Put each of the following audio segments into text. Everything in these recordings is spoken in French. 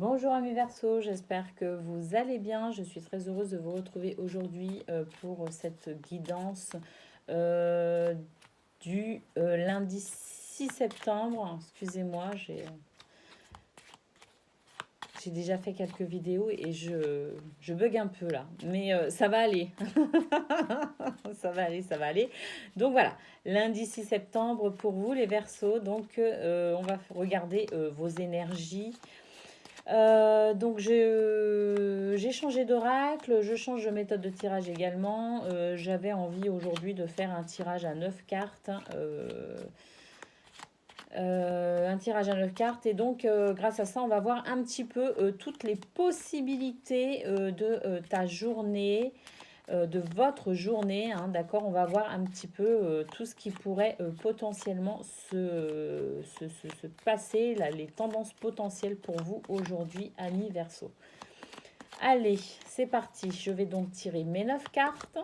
Bonjour amis Verseaux, j'espère que vous allez bien. Je suis très heureuse de vous retrouver aujourd'hui pour cette guidance euh, du lundi 6 septembre. Excusez-moi, j'ai déjà fait quelques vidéos et je bug un peu là. Mais ça va aller. Ça va aller, ça va aller. Donc voilà, lundi 6 septembre pour vous les Verseaux. Donc on va regarder vos énergies. Donc j'ai changé d'oracle, je change de méthode de tirage également. J'avais envie aujourd'hui de faire un tirage à 9 cartes. Un tirage à 9 cartes. Et donc grâce à ça, on va voir un petit peu toutes les possibilités de ta journée, de votre journée, hein, d'accord. On va voir un petit peu tout ce qui pourrait potentiellement se passer, là, les tendances potentielles pour vous aujourd'hui, amis Verseau. Allez, c'est parti. Je vais donc tirer mes 9 cartes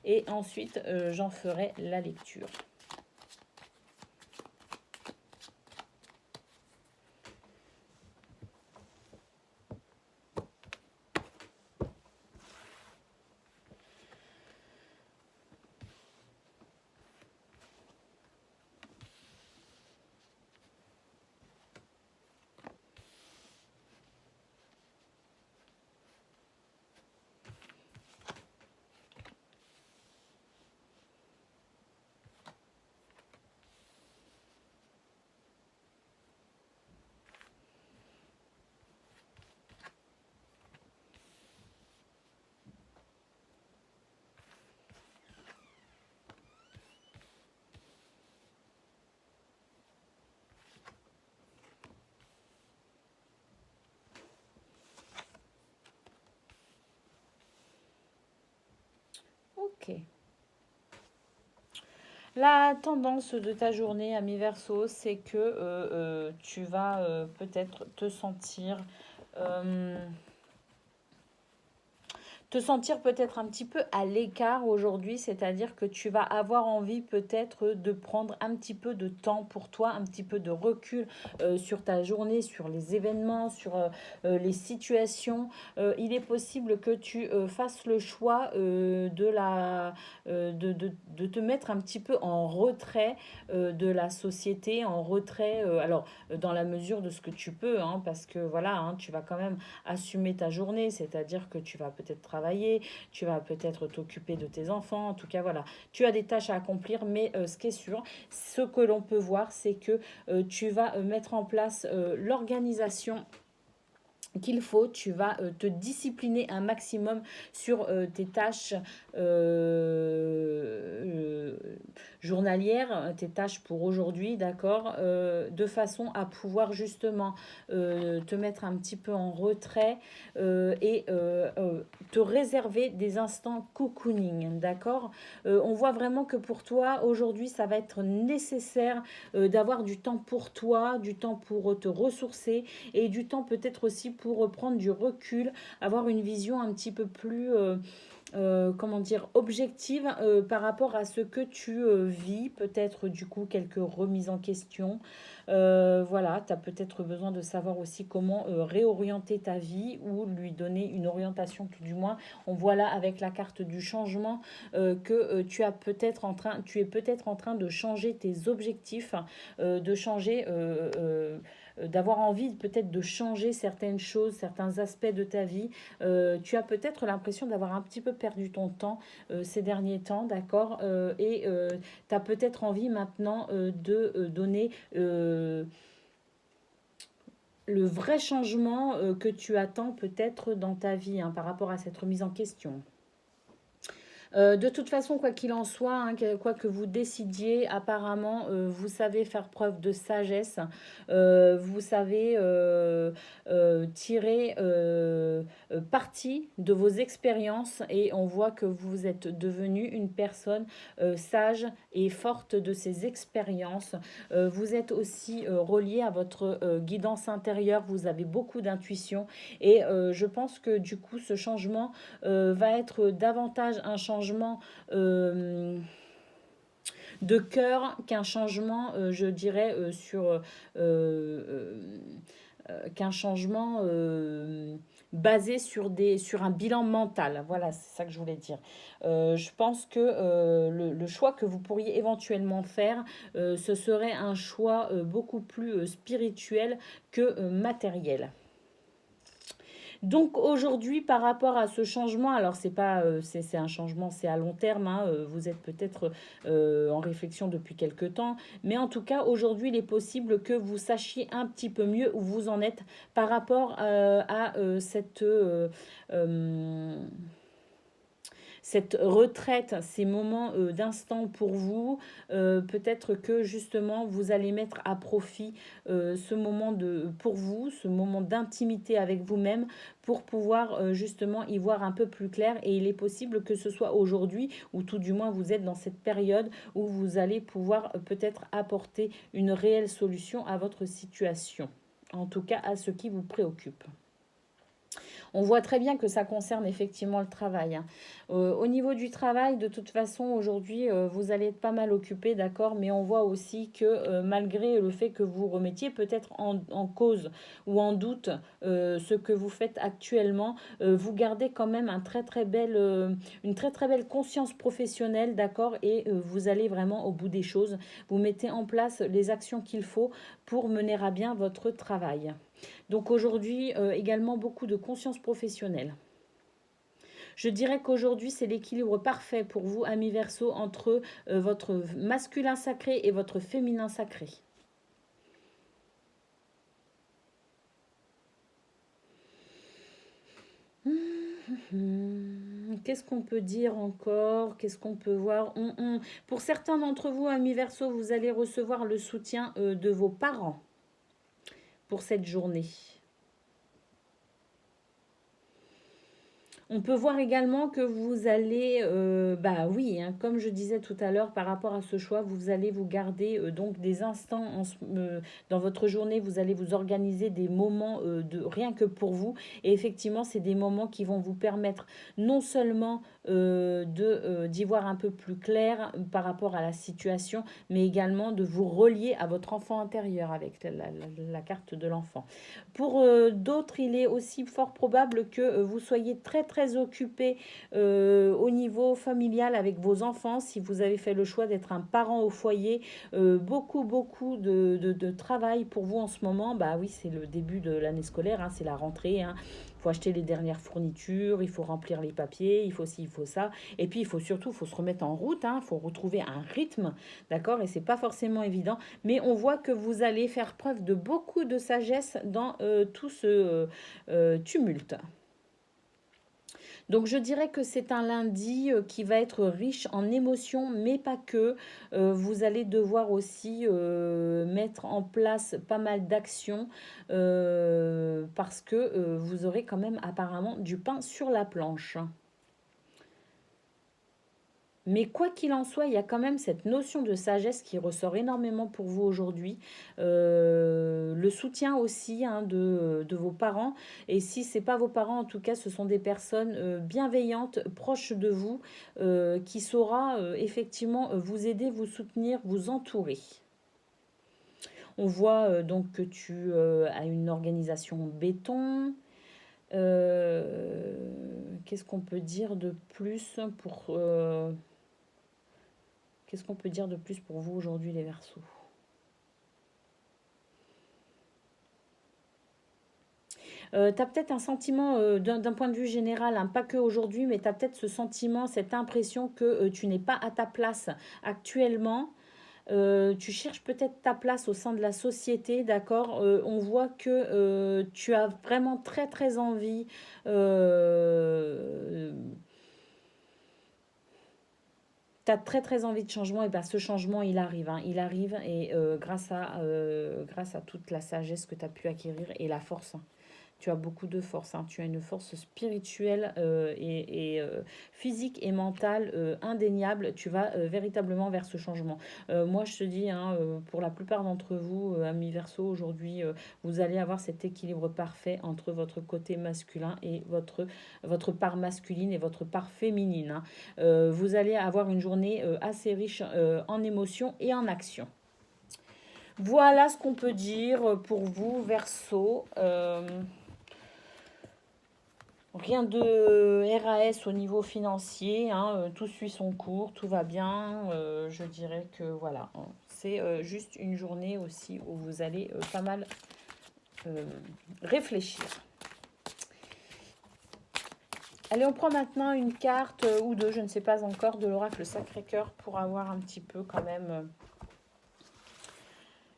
et ensuite j'en ferai la lecture. Ok. La tendance de ta journée, ami Verseau, c'est que tu vas peut-être euh, te sentir peut-être un petit peu à l'écart aujourd'hui, c'est-à-dire que tu vas avoir envie peut-être de prendre un petit peu de temps pour toi, un petit peu de recul sur ta journée, sur les événements, sur les situations. Il est possible que tu fasses le choix de te mettre un petit peu en retrait de la société, en retrait, dans la mesure de ce que tu peux, hein, parce que voilà, hein, tu vas quand même assumer ta journée, c'est-à-dire que tu vas peut-être travailler, tu vas peut-être t'occuper de tes enfants, en tout cas voilà, tu as des tâches à accomplir, mais ce qui est sûr, ce que l'on peut voir, c'est que tu vas mettre en place l'organisation qu'il faut, tu vas te discipliner un maximum sur tes tâches journalières, tes tâches pour aujourd'hui, d'accord, de façon à pouvoir justement te mettre un petit peu en retrait et te réserver des instants cocooning, d'accord. On voit vraiment que pour toi, aujourd'hui, ça va être nécessaire d'avoir du temps pour toi, du temps pour te ressourcer et du temps peut-être aussi pour prendre du recul, avoir une vision un petit peu plus comment dire, objective par rapport à ce que tu vis, peut-être du coup quelques remises en question. Voilà, tu as peut-être besoin de savoir aussi comment réorienter ta vie ou lui donner une orientation tout du moins. On voit là avec la carte du changement que tu es peut-être en train de changer tes objectifs, de changer d'avoir envie peut-être de changer certaines choses, certains aspects de ta vie. Tu as peut-être l'impression d'avoir un petit peu perdu ton temps ces derniers temps, d'accord, et tu as peut-être envie maintenant de donner le vrai changement que tu attends peut-être dans ta vie, hein, par rapport à cette remise en question. De toute façon, quoi qu'il en soit, hein, quoi que vous décidiez, apparemment, vous savez faire preuve de sagesse, vous savez tirer parti de vos expériences et on voit que vous êtes devenu une personne sage et forte de ses expériences. Vous êtes aussi relié à votre guidance intérieure, vous avez beaucoup d'intuition et je pense que du coup, ce changement va être davantage un changement de cœur qu'un changement, je dirais, sur qu'un changement basé sur un bilan mental. Voilà, c'est ça que je voulais dire. Je pense que le choix que vous pourriez éventuellement faire, ce serait un choix beaucoup plus spirituel que matériel. Donc aujourd'hui, par rapport à ce changement, alors c'est pas, c'est un changement, c'est à long terme, hein, vous êtes peut-être en réflexion depuis quelque temps, mais en tout cas aujourd'hui, il est possible que vous sachiez un petit peu mieux où vous en êtes par rapport à euh, cette retraite, ces moments d'instant pour vous, peut-être que justement vous allez mettre à profit ce moment pour vous, ce moment d'intimité avec vous-même pour pouvoir justement y voir un peu plus clair. Et il est possible que ce soit aujourd'hui, ou tout du moins vous êtes dans cette période où vous allez pouvoir peut-être apporter une réelle solution à votre situation, en tout cas à ce qui vous préoccupe. On voit très bien que ça concerne effectivement le travail, hein. Au niveau du travail, de toute façon, aujourd'hui, vous allez être pas mal occupé, d'accord, mais on voit aussi que malgré le fait que vous remettiez peut-être en cause ou en doute ce que vous faites actuellement, vous gardez quand même une très très belle conscience professionnelle, d'accord, et vous allez vraiment au bout des choses. Vous mettez en place les actions qu'il faut pour mener à bien votre travail. Donc aujourd'hui, également beaucoup de conscience professionnelle. Je dirais qu'aujourd'hui, c'est l'équilibre parfait pour vous, amis Verseau, entre votre masculin sacré et votre féminin sacré. Qu'est-ce qu'on peut dire encore? Qu'est-ce qu'on peut voir? Pour certains d'entre vous, amis Verseau, vous allez recevoir le soutien de vos parents pour cette journée. On peut voir également que vous allez, bah oui, hein, comme je disais tout à l'heure par rapport à ce choix, vous allez vous garder donc des instants dans votre journée, vous allez vous organiser des moments de rien que pour vous. Et effectivement, c'est des moments qui vont vous permettre non seulement d'y voir un peu plus clair par rapport à la situation, mais également de vous relier à votre enfant intérieur avec la carte de l'enfant. Pour d'autres, il est aussi fort probable que vous soyez très très occupé au niveau familial avec vos enfants. Si vous avez fait le choix d'être un parent au foyer, beaucoup de travail pour vous en ce moment. Bah oui, c'est le début de l'année scolaire, hein, c'est la rentrée, hein. Il faut acheter les dernières fournitures, il faut remplir les papiers, il faut ci, il faut ça. Et puis il faut surtout, faut se remettre en route, hein, il faut retrouver un rythme, d'accord? Et c'est pas forcément évident, mais on voit que vous allez faire preuve de beaucoup de sagesse dans tout ce tumulte. Donc je dirais que c'est un lundi qui va être riche en émotions, mais pas que. Vous allez devoir aussi mettre en place pas mal d'actions parce que vous aurez quand même apparemment du pain sur la planche. Mais quoi qu'il en soit, il y a quand même cette notion de sagesse qui ressort énormément pour vous aujourd'hui. Le soutien aussi, hein, de vos parents. Et si ce n'est pas vos parents, en tout cas, ce sont des personnes bienveillantes, proches de vous, qui saura effectivement vous aider, vous soutenir, vous entourer. On voit donc que tu as une organisation béton. Qu'est-ce qu'on peut dire de plus pour... Qu'est-ce qu'on peut dire de plus pour vous aujourd'hui, les Verseaux? Tu as peut-être un sentiment d'un point de vue général, hein, pas que aujourd'hui, mais tu as peut-être ce sentiment, cette impression que tu n'es pas à ta place actuellement. Tu cherches peut-être ta place au sein de la société, d'accord. On voit que tu as vraiment très très envie tu as très très envie de changement, et bien ce changement il arrive, hein, il arrive, et grâce à toute la sagesse que tu as pu acquérir et la force, hein. Tu as beaucoup de force, hein. Tu as une force spirituelle physique et mentale indéniable. Tu vas véritablement vers ce changement. Moi, je te dis, hein, pour la plupart d'entre vous, amis Verseau, aujourd'hui, vous allez avoir cet équilibre parfait entre votre côté masculin et votre part masculine et votre part féminine, hein. Vous allez avoir une journée assez riche en émotions et en actions. Voilà ce qu'on peut dire pour vous, Verseau. Rien de RAS au niveau financier, hein, tout suit son cours, tout va bien. Je dirais que voilà, hein, c'est juste une journée aussi où vous allez pas mal euh, réfléchir. Allez, on prend maintenant une carte ou deux, je ne sais pas encore, de l'oracle Sacré-Cœur pour avoir un petit peu quand même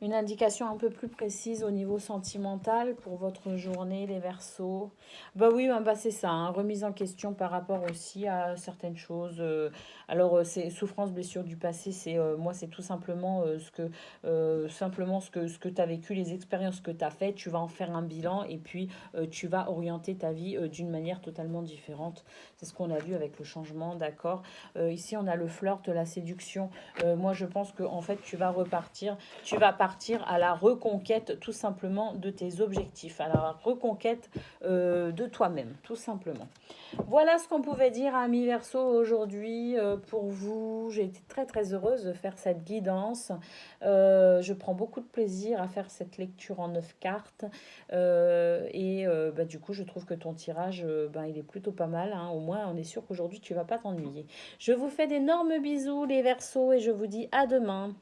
une indication un peu plus précise au niveau sentimental pour votre journée, les Verseaux. Bah oui, bah c'est ça, hein, remise en question par rapport aussi à certaines choses. Alors, c'est souffrance, blessure du passé, c'est moi, c'est tout simplement ce que tu as vécu, les expériences que tu as faites. Tu vas en faire un bilan et puis tu vas orienter ta vie d'une manière totalement différente. C'est ce qu'on a vu avec le changement, d'accord. Ici, on a le flirt, la séduction. Moi, je pense que en fait, tu vas partir à la reconquête tout simplement de tes objectifs, à la reconquête de toi-même, tout simplement. Voilà ce qu'on pouvait dire, amis Verseau, aujourd'hui pour vous. J'ai été très très heureuse de faire cette guidance. Je prends beaucoup de plaisir à faire cette lecture en 9 cartes. Du coup, je trouve que ton tirage, il est plutôt pas mal, hein. Au moins, on est sûr qu'aujourd'hui, tu vas pas t'ennuyer. Je vous fais d'énormes bisous, les Verseaux, et je vous dis à demain.